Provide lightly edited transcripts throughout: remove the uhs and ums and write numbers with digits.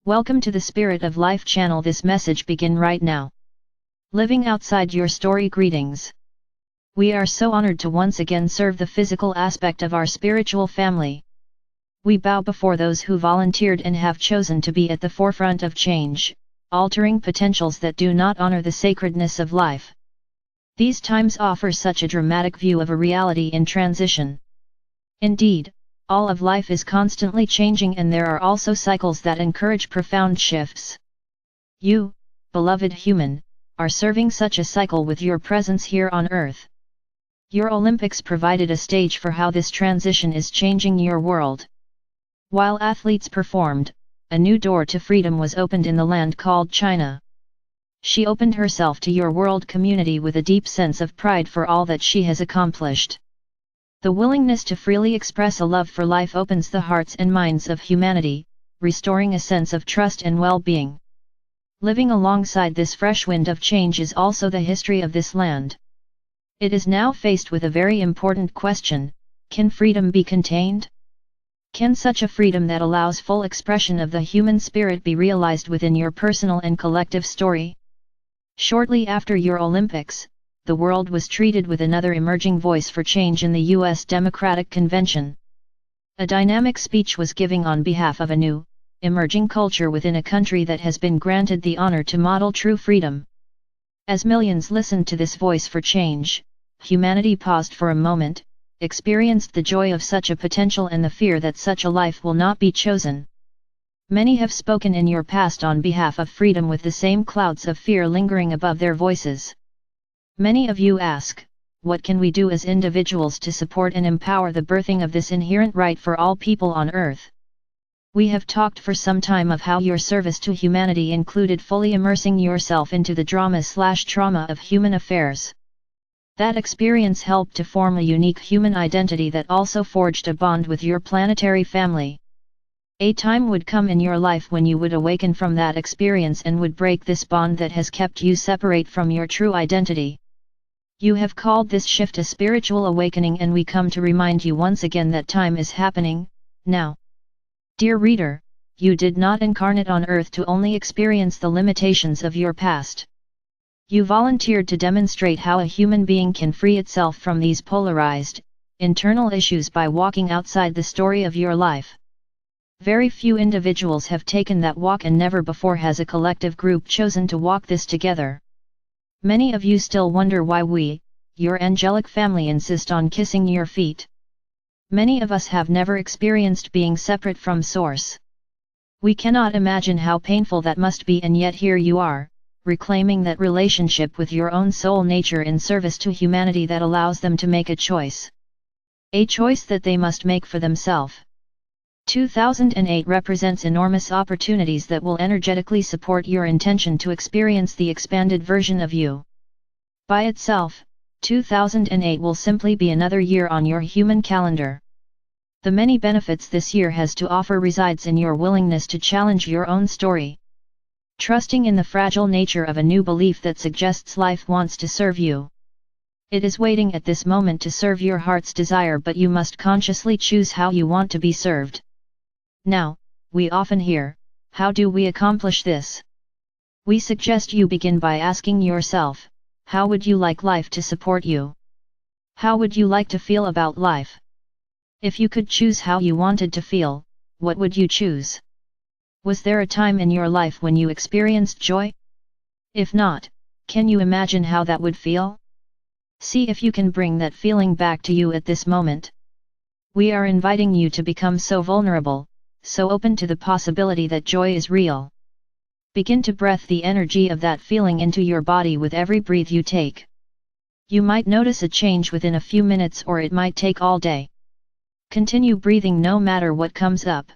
Welcome to the Spirit of Life channel. This message begin right now. Living outside your story. Greetings. We are so honored to once again serve the physical aspect of our spiritual family. We bow before those who volunteered and have chosen to be at the forefront of change, altering potentials that do not honor the sacredness of life. These times offer such a dramatic view of a reality in transition. Indeed, all of life is constantly changing, and there are also cycles that encourage profound shifts. You, beloved human, are serving such a cycle with your presence here on Earth. Your Olympics provided a stage for how this transition is changing your world. While athletes performed, a new door to freedom was opened in the land called China. She opened herself to your world community with a deep sense of pride for all that she has accomplished. The willingness to freely express a love for life opens the hearts and minds of humanity, restoring a sense of trust and well-being. Living alongside this fresh wind of change is also the history of this land. It is now faced with a very important question: can freedom be contained? Can such a freedom that allows full expression of the human spirit be realized within your personal and collective story? Shortly after your Olympics, the world was treated with another emerging voice for change in the U.S. Democratic Convention. A dynamic speech was given on behalf of a new, emerging culture within a country that has been granted the honor to model true freedom. As millions listened to this voice for change, humanity paused for a moment, experienced the joy of such a potential and the fear that such a life will not be chosen. Many have spoken in your past on behalf of freedom with the same clouds of fear lingering above their voices. Many of you ask, what can we do as individuals to support and empower the birthing of this inherent right for all people on Earth? We have talked for some time of how your service to humanity included fully immersing yourself into the drama/trauma of human affairs. That experience helped to form a unique human identity that also forged a bond with your planetary family. A time would come in your life when you would awaken from that experience and would break this bond that has kept you separate from your true identity. You have called this shift a spiritual awakening, and we come to remind you once again that time is happening, now. Dear reader, you did not incarnate on Earth to only experience the limitations of your past. You volunteered to demonstrate how a human being can free itself from these polarized, internal issues by walking outside the story of your life. Very few individuals have taken that walk, and never before has a collective group chosen to walk this together. Many of you still wonder why we, your angelic family, insist on kissing your feet. Many of us have never experienced being separate from Source. We cannot imagine how painful that must be, and yet here you are, reclaiming that relationship with your own soul nature in service to humanity that allows them to make a choice. A choice that they must make for themselves. 2008 represents enormous opportunities that will energetically support your intention to experience the expanded version of you. By itself, 2008 will simply be another year on your human calendar. The many benefits this year has to offer resides in your willingness to challenge your own story. Trusting in the fragile nature of a new belief that suggests life wants to serve you. It is waiting at this moment to serve your heart's desire, but you must consciously choose how you want to be served. Now, we often hear, how do we accomplish this? We suggest you begin by asking yourself, how would you like life to support you? How would you like to feel about life? If you could choose how you wanted to feel, what would you choose? Was there a time in your life when you experienced joy? If not, can you imagine how that would feel? See if you can bring that feeling back to you at this moment. We are inviting you to become so vulnerable, so open to the possibility that joy is real. Begin to breath the energy of that feeling into your body with every breath you take. You might notice a change within a few minutes, or it might take all day. Continue breathing no matter what comes up.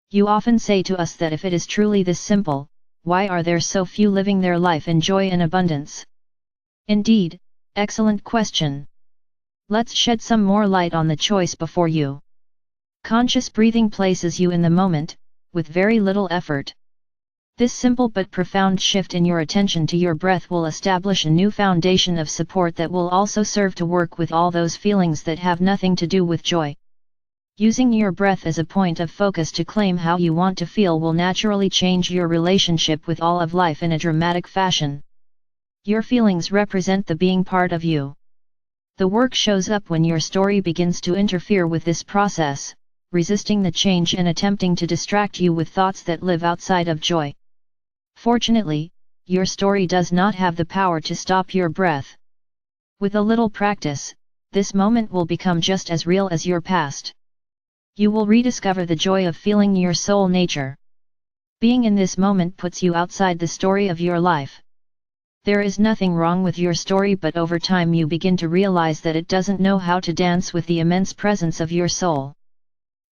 You often say to us that if it is truly this simple, why are there so few living their life in joy and abundance? Indeed, excellent question. Let's shed some more light on the choice before you. Conscious breathing places you in the moment, with very little effort. This simple but profound shift in your attention to your breath will establish a new foundation of support that will also serve to work with all those feelings that have nothing to do with joy. Using your breath as a point of focus to claim how you want to feel will naturally change your relationship with all of life in a dramatic fashion. Your feelings represent the being part of you. The work shows up when your story begins to interfere with this process, resisting the change and attempting to distract you with thoughts that live outside of joy. Fortunately, your story does not have the power to stop your breath. With a little practice, this moment will become just as real as your past. You will rediscover the joy of feeling your soul nature. Being in this moment puts you outside the story of your life. There is nothing wrong with your story, but over time you begin to realize that it doesn't know how to dance with the immense presence of your soul.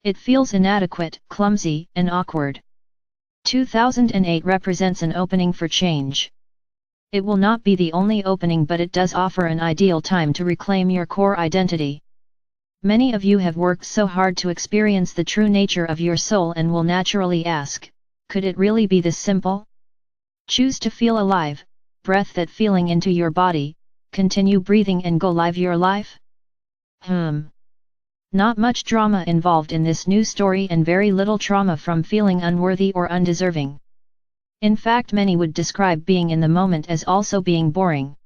It feels inadequate, clumsy, and awkward. 2008 represents an opening for change. It will not be the only opening, but it does offer an ideal time to reclaim your core identity. Many of you have worked so hard to experience the true nature of your soul and will naturally ask, could it really be this simple? Choose to feel alive, breath that feeling into your body, continue breathing and go live your life. Not much drama involved in this new story, and very little trauma from feeling unworthy or undeserving. In fact, many would describe being in the moment as also being boring.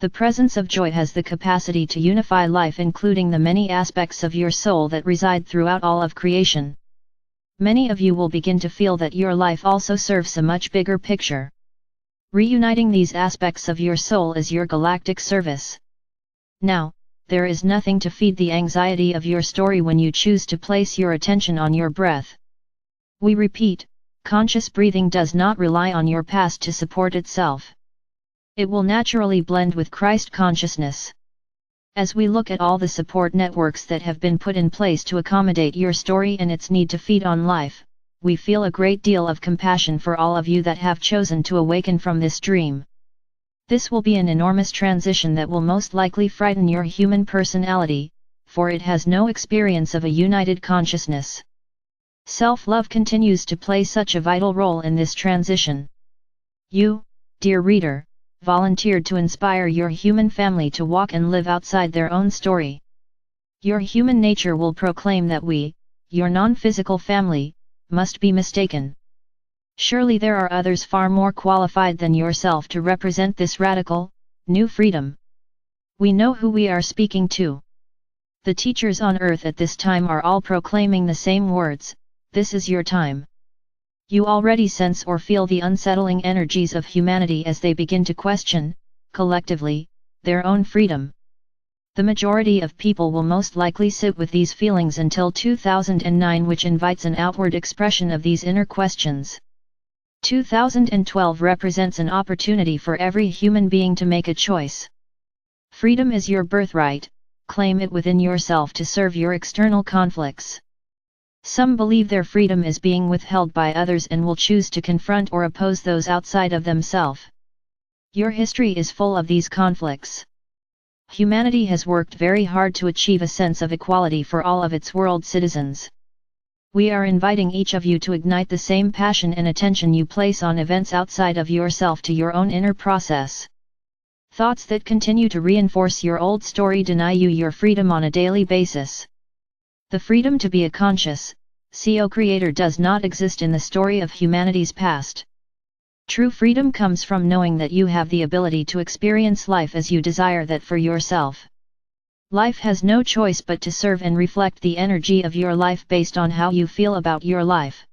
The presence of joy has the capacity to unify life, including the many aspects of your soul that reside throughout all of creation. Many of you will begin to feel that your life also serves a much bigger picture. Reuniting these aspects of your soul is your galactic service. Now, there is nothing to feed the anxiety of your story when you choose to place your attention on your breath. We repeat, conscious breathing does not rely on your past to support itself. It will naturally blend with Christ consciousness. As we look at all the support networks that have been put in place to accommodate your story and its need to feed on life, we feel a great deal of compassion for all of you that have chosen to awaken from this dream. This will be an enormous transition that will most likely frighten your human personality, for it has no experience of a united consciousness. Self-love continues to play such a vital role in this transition. You, dear reader, volunteered to inspire your human family to walk and live outside their own story. Your human nature will proclaim that we, your non-physical family, must be mistaken. Surely there are others far more qualified than yourself to represent this radical, new freedom. We know who we are speaking to. The teachers on earth at this time are all proclaiming the same words: this is your time. You already sense or feel the unsettling energies of humanity as they begin to question, collectively, their own freedom. The majority of people will most likely sit with these feelings until 2009, which invites an outward expression of these inner questions. 2012 represents an opportunity for every human being to make a choice. Freedom is your birthright, claim it within yourself to serve your external conflicts. Some believe their freedom is being withheld by others and will choose to confront or oppose those outside of themselves. Your history is full of these conflicts. Humanity has worked very hard to achieve a sense of equality for all of its world citizens. We are inviting each of you to ignite the same passion and attention you place on events outside of yourself to your own inner process. Thoughts that continue to reinforce your old story deny you your freedom on a daily basis. The freedom to be a conscious, co-creator does not exist in the story of humanity's past. True freedom comes from knowing that you have the ability to experience life as you desire that for yourself. Life has no choice but to serve and reflect the energy of your life based on how you feel about your life.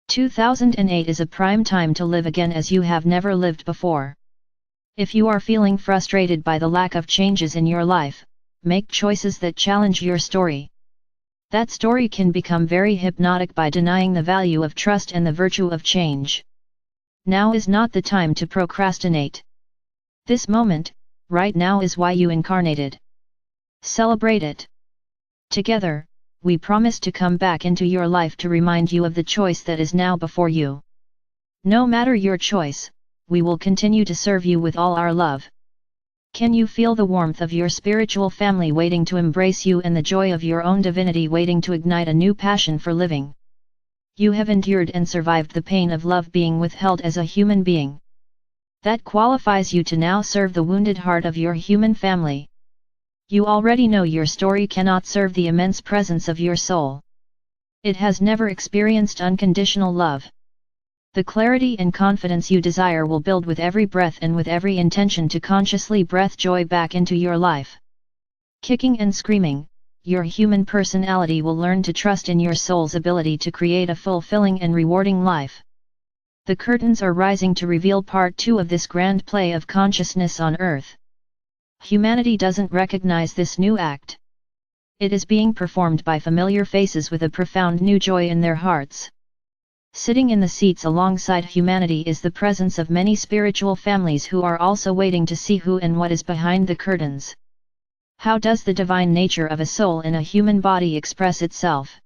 2008 is a prime time to live again as you have never lived before. If you are feeling frustrated by the lack of changes in your life, make choices that challenge your story. That story can become very hypnotic by denying the value of trust and the virtue of change. Now is not the time to procrastinate. This moment, right now, is why you incarnated. Celebrate it. Together, we promise to come back into your life to remind you of the choice that is now before you. No matter your choice, we will continue to serve you with all our love. Can you feel the warmth of your spiritual family waiting to embrace you and the joy of your own divinity waiting to ignite a new passion for living? You have endured and survived the pain of love being withheld as a human being. That qualifies you to now serve the wounded heart of your human family. You already know your story cannot serve the immense presence of your soul. It has never experienced unconditional love. The clarity and confidence you desire will build with every breath and with every intention to consciously breath joy back into your life. Kicking and screaming, your human personality will learn to trust in your soul's ability to create a fulfilling and rewarding life. The curtains are rising to reveal part 2 of this grand play of consciousness on Earth. Humanity doesn't recognize this new act. It is being performed by familiar faces with a profound new joy in their hearts. Sitting in the seats alongside humanity is the presence of many spiritual families who are also waiting to see who and what is behind the curtains. How does the divine nature of a soul in a human body express itself?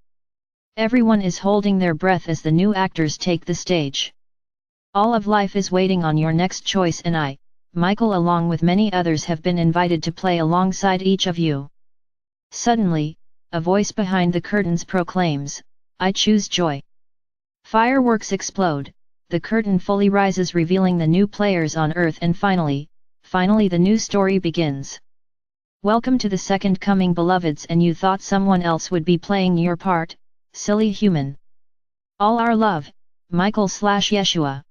Everyone is holding their breath as the new actors take the stage. All of life is waiting on your next choice, and I, Michael, along with many others, have been invited to play alongside each of you. Suddenly, a voice behind the curtains proclaims, "I choose joy." Fireworks explode, the curtain fully rises, revealing the new players on Earth, and finally the new story begins. Welcome to the second coming, beloveds, and you thought someone else would be playing your part, silly human. All our love, Michael/Yeshua.